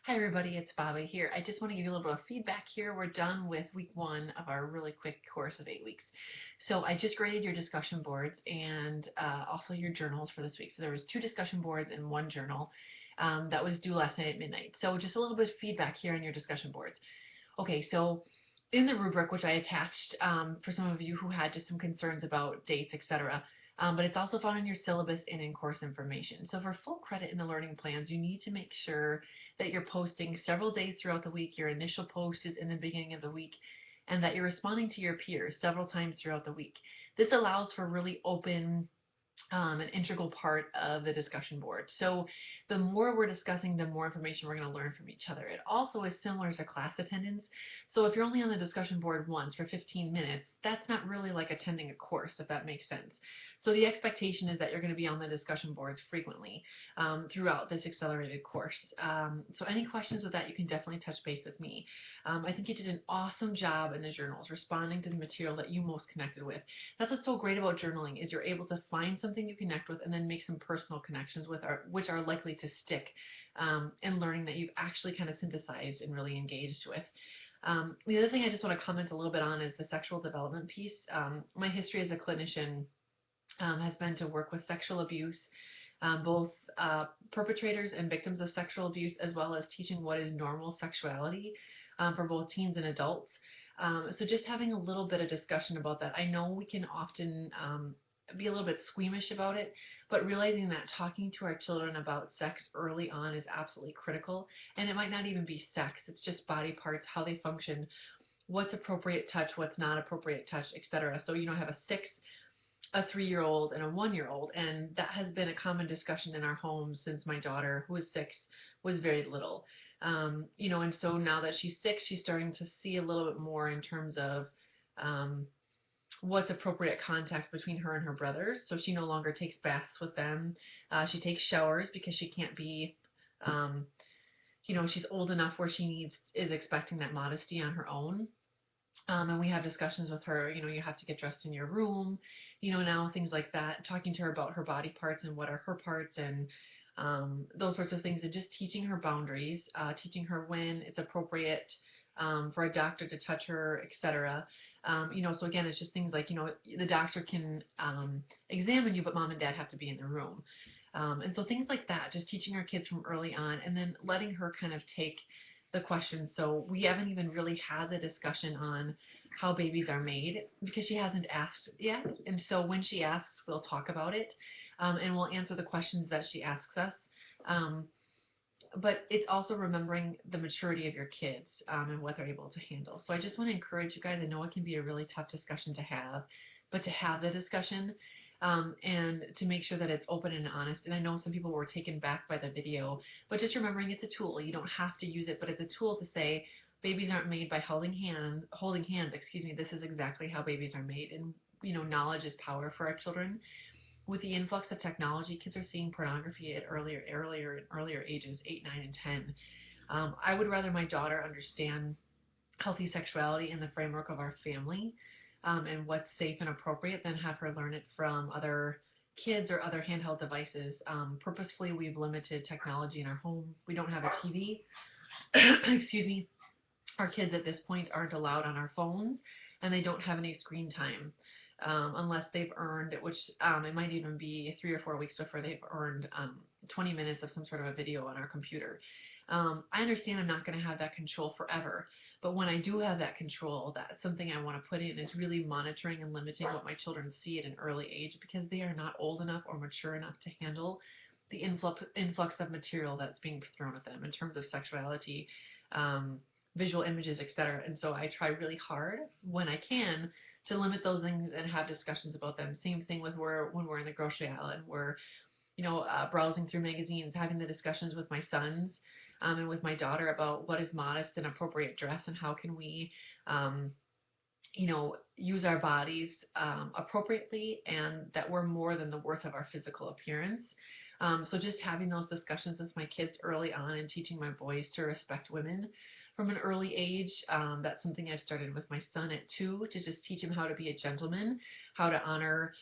Hi everybody, it's Bobby here. I just want to give you a little bit of feedback here. We're done with week 1 of our really quick course of 8 weeks. So I just graded your discussion boards and also your journals for this week. So there was 2 discussion boards and 1 journal that was due last night at midnight. So just a little bit of feedback here on your discussion boards. Okay, so in the rubric, which I attached for some of you who had just some concerns about dates, etc., but it's also found in your syllabus and in course information. So for full credit in the learning plans, you need to make sure that you're posting several days throughout the week. Your initial post is in the beginning of the week, and that you're responding to your peers several times throughout the week. This allows for really open an integral part of the discussion board. So the more we're discussing, the more information we're going to learn from each other. It also is similar to class attendance. So if you're only on the discussion board once for 15 minutes, that's not really like attending a course, if that makes sense. So the expectation is that you're going to be on the discussion boards frequently throughout this accelerated course. So any questions with that, you can definitely touch base with me. I think you did an awesome job in the journals, responding to the material that you most connected with. That's what's so great about journaling, is you're able to find something you connect with and then make some personal connections with, which are likely to stick in learning that you've actually kind of synthesized and really engaged with. The other thing I just want to comment a little bit on is the sexual development piece. My history as a clinician has been to work with sexual abuse, both perpetrators and victims of sexual abuse, as well as teaching what is normal sexuality for both teens and adults. So just having a little bit of discussion about that. I know we can often be a little bit squeamish about it, but realizing that talking to our children about sex early on is absolutely critical. And it might not even be sex, it's just body parts, how they function, what's appropriate touch, what's not appropriate touch, etc. So, I have a 3-year-old and a 1-year-old, and that has been a common discussion in our home since my daughter, who is 6, was very little. And so now that she's 6, she's starting to see a little bit more in terms of what's appropriate contact between her and her brothers. So she no longer takes baths with them. She takes showers because she can't be, she's old enough where is expecting that modesty on her own. And we have discussions with her, you have to get dressed in your room, now things like that, talking to her about her body parts and what are her parts and those sorts of things, and just teaching her boundaries, teaching her when it's appropriate for a doctor to touch her, etc. So again, it's just things like, the doctor can examine you, but mom and dad have to be in the room. And so things like that, just teaching our kids from early on, and then letting her kind of take the question. So we haven't even really had the discussion on how babies are made because she hasn't asked yet. And so when she asks, we'll talk about it, and we'll answer the questions that she asks us. But it's also remembering the maturity of your kids and what they're able to handle. So I just want to encourage you guys. I know it can be a really tough discussion to have, but to have the discussion and to make sure that it's open and honest. And I know some people were taken back by the video, but just remembering it's a tool. You don't have to use it, but it's a tool to say babies aren't made by holding hands. This is exactly how babies are made. And knowledge is power for our children. With the influx of technology, kids are seeing pornography at earlier ages, 8, 9, and 10. I would rather my daughter understand healthy sexuality in the framework of our family and what's safe and appropriate than have her learn it from other kids or other handheld devices. Purposefully, we've limited technology in our home. We don't have a TV. Excuse me. Our kids at this point aren't allowed on our phones, and they don't have any screen time unless they've earned, which it might even be 3 or 4 weeks before they've earned 20 minutes of some sort of a video on our computer. I understand I'm not going to have that control forever, but when I do have that control, that's something I want to put in, is really monitoring and limiting what my children see at an early age, because they are not old enough or mature enough to handle the influx of material that's being thrown at them in terms of sexuality, visual images, etc. And so I try really hard when I can to limit those things and have discussions about them. Same thing with when we're in the grocery aisle and we're browsing through magazines, having the discussions with my sons and with my daughter about what is modest and appropriate dress and how can we use our bodies appropriately, and that we're more than the worth of our physical appearance. So just having those discussions with my kids early on and teaching my boys to respect women from an early age. That's something I started with my son at 2 to just teach him how to be a gentleman, how to honor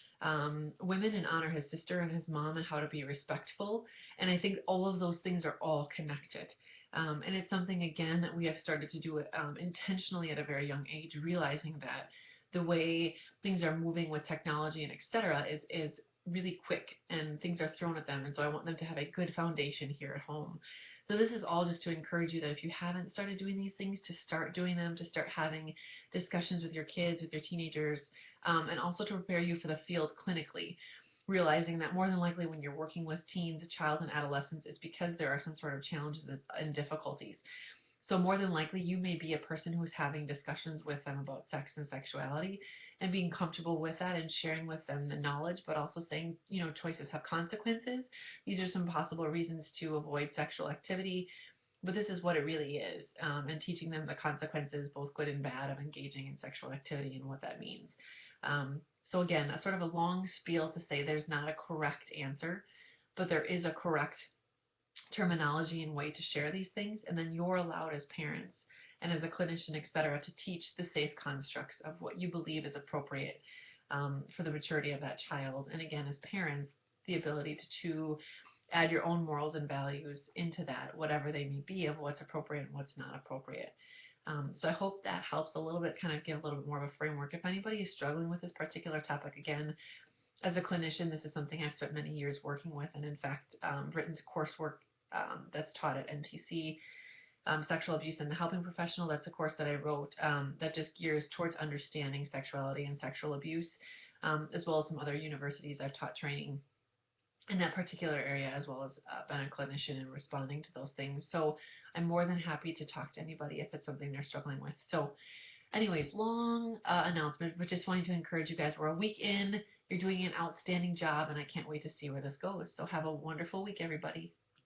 women and honor his sister and his mom, and how to be respectful. And I think all of those things are all connected. And it's something, again, that we have started to do intentionally at a very young age, realizing that the way things are moving with technology and et cetera is really quick, and things are thrown at them. And so I want them to have a good foundation here at home. So this is all just to encourage you that if you haven't started doing these things, to start doing them, to start having discussions with your kids, with your teenagers, and also to prepare you for the field clinically, realizing that more than likely when you're working with teens, child, and adolescents, it's because there are some sort of challenges and difficulties. So more than likely, you may be a person who's having discussions with them about sex and sexuality and being comfortable with that and sharing with them the knowledge, but also saying, choices have consequences. These are some possible reasons to avoid sexual activity, but this is what it really is, and teaching them the consequences, both good and bad, of engaging in sexual activity and what that means. So again, a sort of a long spiel to say there's not a correct answer, but there is a correct terminology and way to share these things, and then you're allowed as parents and as a clinician, et cetera, to teach the safe constructs of what you believe is appropriate for the maturity of that child. And again, as parents, the ability to add your own morals and values into that, whatever they may be, of what's appropriate and what's not appropriate. So I hope that helps a little bit, kind of give a little bit more of a framework. If anybody is struggling with this particular topic, again, as a clinician, this is something I've spent many years working with, and in fact, written coursework that's taught at NTC, Sexual Abuse and the Helping Professional. That's a course that I wrote that just gears towards understanding sexuality and sexual abuse, as well as some other universities I've taught training in that particular area, as well as been a clinician and responding to those things. So I'm more than happy to talk to anybody if it's something they're struggling with. So anyways, long announcement, but just wanting to encourage you guys. We're a week in. You're doing an outstanding job, and I can't wait to see where this goes. So have a wonderful week, everybody.